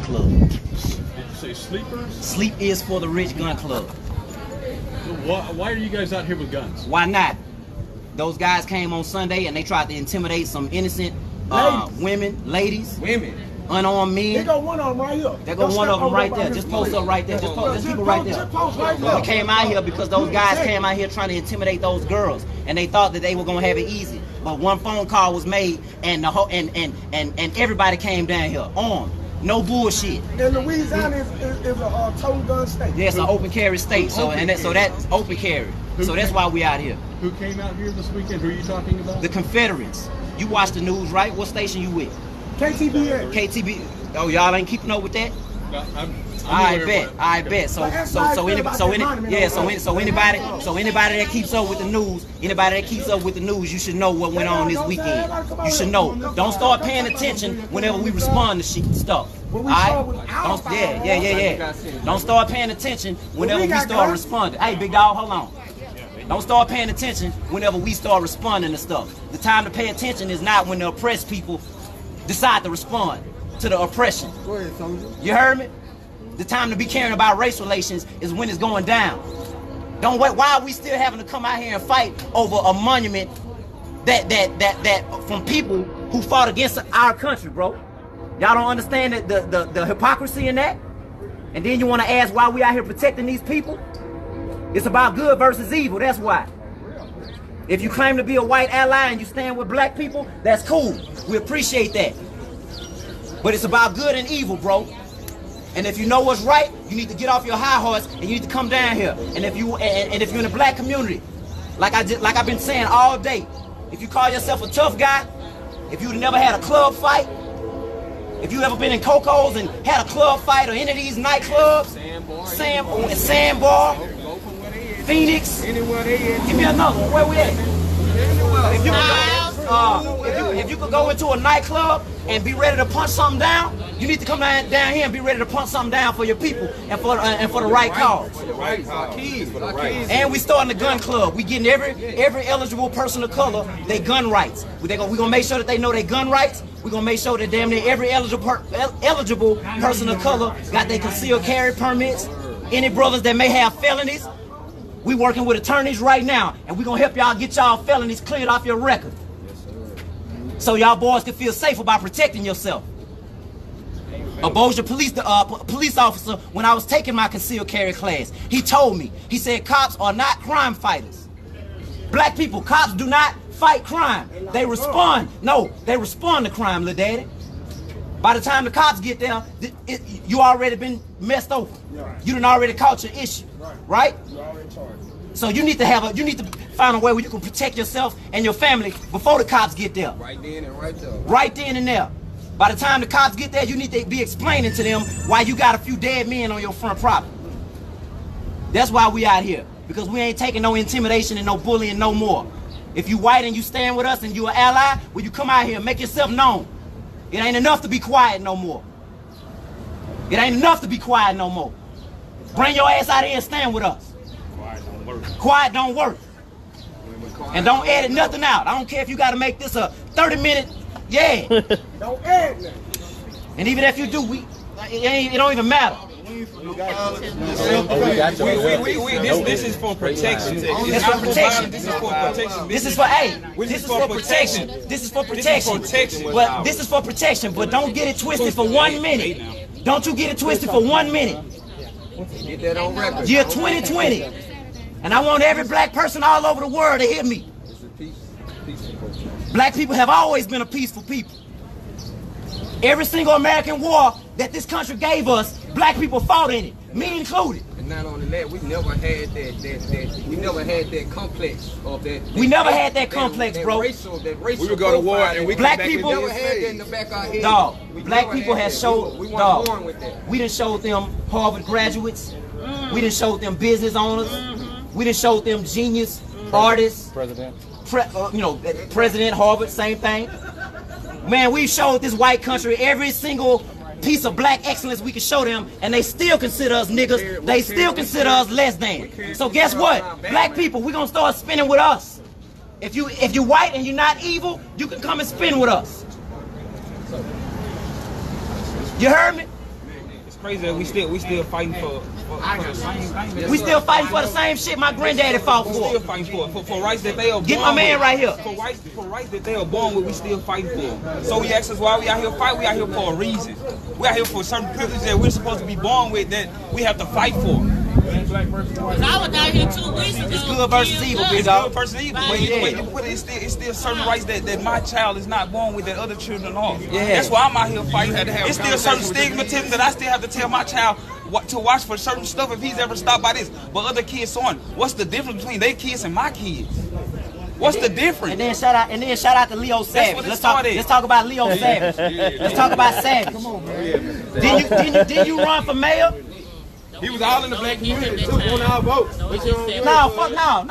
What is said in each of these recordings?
Club. Did you say sleepers? Sleep is for the rich gun club. Why are you guys out here with guns? Why not? Those guys came on Sunday and they tried to intimidate some innocent women, ladies, unarmed men. They got one of them right here. There go one of them right there. Just post up right there. Just keep it right there. We came out here because those guys came out here trying to intimidate those girls, and they thought that they were gonna have it easy. But one phone call was made, and the whole and everybody came down here armed. No bullshit. And Louisiana is a total gun state. Yeah, it's an open carry state, so that's open carry. So that's why we out here. Who came out here this weekend? Who are you talking about? The Confederates. You watch the news, right? What station you with? KTBA. KTB. Oh, y'all ain't keeping up with that? I bet. So anybody that keeps up with the news, you should know what went on this weekend. You should know. Don't start paying attention whenever we respond to stuff. Don't start paying attention whenever we start responding. Hey, big dog, hold on. Don't start paying attention whenever we start responding to stuff. The time to pay attention is not when the oppressed people decide to respond to the oppression. You heard me? The time to be caring about race relations is when it's going down. Don't wait. Why are we still having to come out here and fight over a monument that from people who fought against our country, bro? Y'all don't understand the hypocrisy in that? And then you want to ask why we out here protecting these people? It's about good versus evil, that's why. If you claim to be a white ally and you stand with black people, that's cool. We appreciate that. But it's about good and evil, bro. And if you know what's right, you need to get off your high horse and you need to come down here. And if you're in the black community, like I've been saying all day, if you call yourself a tough guy, if you've never had a club fight, if you ever been in Coco's and had a club fight or any of these nightclubs, Sandbar, Phoenix, give me another one. Where we at? If you could go into a nightclub and be ready to punch something down, you need to come down here and be ready to punch something down for your people and for the right cause. And we starting the gun club. We getting every eligible person of color their gun rights. We're gonna make sure that they know their gun rights. We're gonna make sure that damn near every eligible person of color got their concealed carry permits. Any brothers that may have felonies, we working with attorneys right now, and we're gonna help y'all get y'all felonies cleared off your record. So y'all boys can feel safe about protecting yourself. A Bossier police officer, when I was taking my concealed carry class, he told me, he said, cops are not crime fighters. Black people, cops do not fight crime. They respond. No, they respond to crime, little daddy. By the time the cops get there, you already been messed over. You done already caught your issue, right? So you need to find a way where you can protect yourself and your family before the cops get there. Right then and right there. Right then and there. By the time the cops get there, you need to be explaining to them why you got a few dead men on your front property. That's why we out here, because we ain't taking no intimidation and no bullying no more. If you white and you stand with us and you an ally, well, you come out here and make yourself known. It ain't enough to be quiet no more. It ain't enough to be quiet no more. Bring your ass out here and stand with us. Quiet don't work. And don't edit nothing out. I don't care if you got to make this a 30-minute, yeah. Don't edit nothing. And even if you do, it don't even matter. This is for protection. It's for protection. This is for protection. This is for protection. This is for protection. But this is for protection. But don't get it twisted for 1 minute. Don't you get it twisted for 1 minute. Get that on record. Year 2020. And I want every black person all over the world to hear me. Black people have always been a peaceful people. Every single American war that this country gave us, black people fought in it, me included. And not only that, we never had that complex of that. We never had that complex, bro. Racial we would go to war and we black people never had that in the back of our head. Dog, black people have showed, we dog, born with that. we done showed them Harvard graduates. We done showed them business owners. We done showed them genius artists. President. President, Harvard, same thing. Man, we showed this white country every single piece of black excellence we can show them, and they still consider us niggas. They still consider us less than. So guess what? Black people, we're gonna start spinning with us. If you white and you're not evil, you can come and spin with us. You heard me? It's crazy that we still fighting for the same thing. We still fighting for the same shit my granddaddy fought We still for. fighting for rights that they are born Get my man with. right here. For rights that they are born with, we still fighting for. So we ask us why we out here fight. We out here for a reason. We out here for certain privileges that we're supposed to be born with that we have to fight for. Cause I was out here 2 weeks ago. It's good versus evil, big It's dog. good person evil. Yeah. But the way you put it, it's still certain rights that my child is not born with that other children are. Yeah. That's why I'm out here fighting. It's still certain stigmatism that I still have to tell my child to watch for certain stuff if he's ever stopped by this. But other kids aren't. What's the difference between their kids and my kids? What's the difference? And then shout out to Leo Savage. what it Let's started. talk about Leo Savage. Let's talk about Savage. Come on, man. Didn't you run for mayor? He was all in the black community. On our votes. No, fuck no.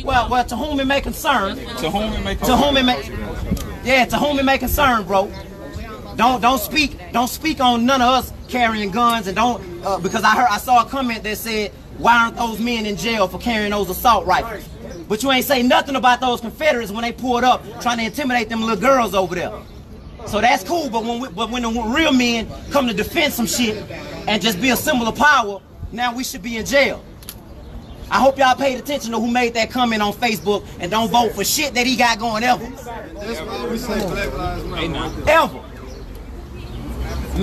Well, to whom it may concern. To whom it may To whom it may. Yeah, to whom it may concern, bro. Don't speak on none of us carrying guns, and don't because I saw a comment that said, why aren't those men in jail for carrying those assault rifles? But you ain't say nothing about those Confederates when they pulled up trying to intimidate them little girls over there. So that's cool, but when the real men come to defend some shit and just be a symbol of power, now we should be in jail. I hope y'all paid attention to who made that comment on Facebook and don't vote for shit that he got going ever. That's why we say Black Lives Matter. Ever.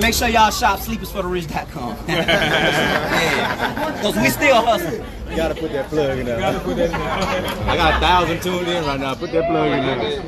Make sure y'all shop sleepersfortherich.com. Yeah. Because we still hustling. You gotta put that plug in there. I got 1,000 tuned in right now. Put that plug in there.